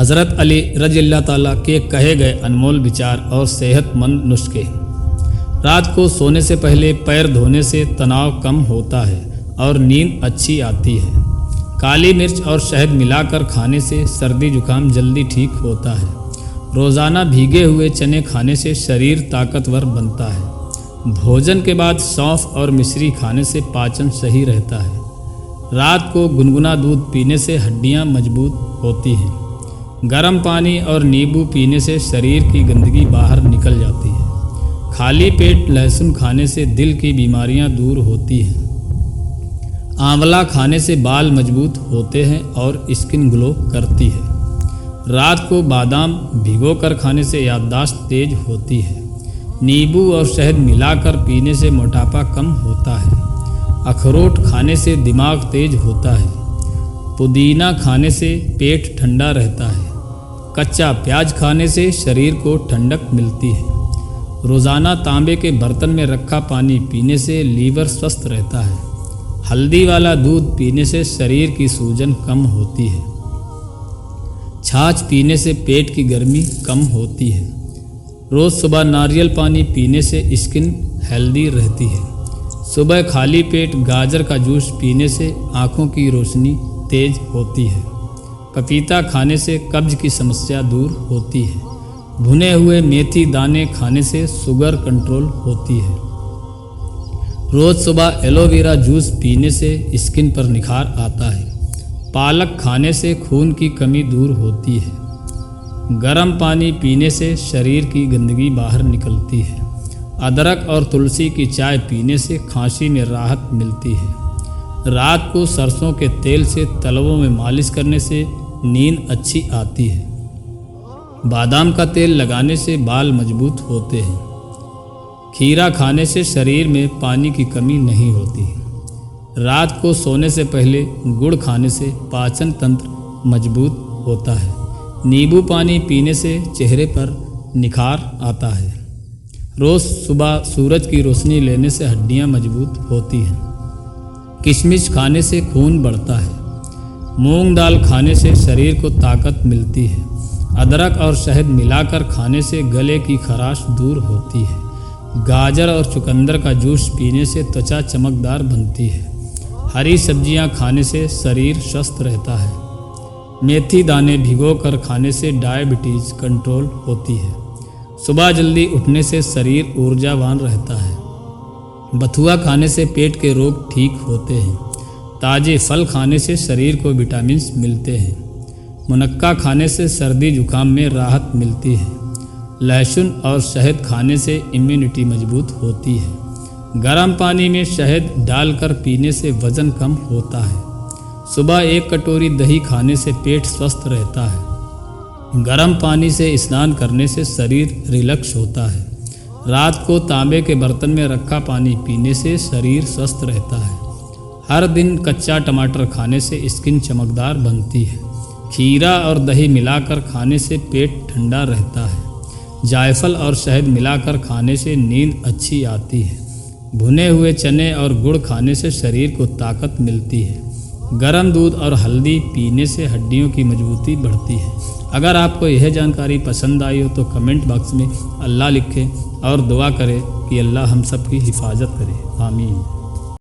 हज़रत अली रज़ियल्लाहु ताला के कहे गए अनमोल विचार और सेहतमंद नुस्खे। रात को सोने से पहले पैर धोने से तनाव कम होता है और नींद अच्छी आती है। काली मिर्च और शहद मिलाकर खाने से सर्दी जुकाम जल्दी ठीक होता है। रोज़ाना भीगे हुए चने खाने से शरीर ताकतवर बनता है। भोजन के बाद सौंफ और मिश्री खाने से पाचन सही रहता है। रात को गुनगुना दूध पीने से हड्डियां मजबूत होती हैं। गर्म पानी और नींबू पीने से शरीर की गंदगी बाहर निकल जाती है। खाली पेट लहसुन खाने से दिल की बीमारियां दूर होती हैं। आंवला खाने से बाल मजबूत होते हैं और स्किन ग्लो करती है। रात को बादाम भिगोकर खाने से याददाश्त तेज होती है। नींबू और शहद मिलाकर पीने से मोटापा कम होता है। अखरोट खाने से दिमाग तेज होता है। पुदीना खाने से पेट ठंडा रहता है। कच्चा प्याज खाने से शरीर को ठंडक मिलती है। रोज़ाना तांबे के बर्तन में रखा पानी पीने से लीवर स्वस्थ रहता है। हल्दी वाला दूध पीने से शरीर की सूजन कम होती है। छाछ पीने से पेट की गर्मी कम होती है। रोज़ सुबह नारियल पानी पीने से स्किन हेल्दी रहती है। सुबह खाली पेट गाजर का जूस पीने से आँखों की रोशनी तेज होती है। पपीता खाने से कब्ज की समस्या दूर होती है। भुने हुए मेथी दाने खाने से शुगर कंट्रोल होती है। रोज़ सुबह एलोवेरा जूस पीने से स्किन पर निखार आता है। पालक खाने से खून की कमी दूर होती है। गर्म पानी पीने से शरीर की गंदगी बाहर निकलती है। अदरक और तुलसी की चाय पीने से खांसी में राहत मिलती है। रात को सरसों के तेल से तलवों में मालिश करने से नींद अच्छी आती है। बादाम का तेल लगाने से बाल मजबूत होते हैं। खीरा खाने से शरीर में पानी की कमी नहीं होती। रात को सोने से पहले गुड़ खाने से पाचन तंत्र मजबूत होता है। नींबू पानी पीने से चेहरे पर निखार आता है। रोज़ सुबह सूरज की रोशनी लेने से हड्डियां मजबूत होती हैं। किशमिश खाने से खून बढ़ता है। मूंग दाल खाने से शरीर को ताकत मिलती है। अदरक और शहद मिलाकर खाने से गले की खराश दूर होती है। गाजर और चुकंदर का जूस पीने से त्वचा चमकदार बनती है। हरी सब्जियां खाने से शरीर स्वस्थ रहता है। मेथी दाने भिगोकर खाने से डायबिटीज कंट्रोल होती है। सुबह जल्दी उठने से शरीर ऊर्जावान रहता है। बथुआ खाने से पेट के रोग ठीक होते हैं। ताजे फल खाने से शरीर को विटामिन मिलते हैं। मुनक्का खाने से सर्दी जुकाम में राहत मिलती है। लहसुन और शहद खाने से इम्यूनिटी मजबूत होती है। गर्म पानी में शहद डालकर पीने से वज़न कम होता है। सुबह 1 कटोरी दही खाने से पेट स्वस्थ रहता है। गर्म पानी से स्नान करने से शरीर रिलैक्स होता है। रात को तांबे के बर्तन में रखा पानी पीने से शरीर स्वस्थ रहता है। हर दिन कच्चा टमाटर खाने से स्किन चमकदार बनती है। खीरा और दही मिलाकर खाने से पेट ठंडा रहता है। जायफल और शहद मिलाकर खाने से नींद अच्छी आती है। भुने हुए चने और गुड़ खाने से शरीर को ताकत मिलती है। गर्म दूध और हल्दी पीने से हड्डियों की मजबूती बढ़ती है। अगर आपको यह जानकारी पसंद आई हो तो कमेंट बॉक्स में अल्लाह लिखें और दुआ करें कि अल्लाह हम सब की हिफाजत करे। आमीन।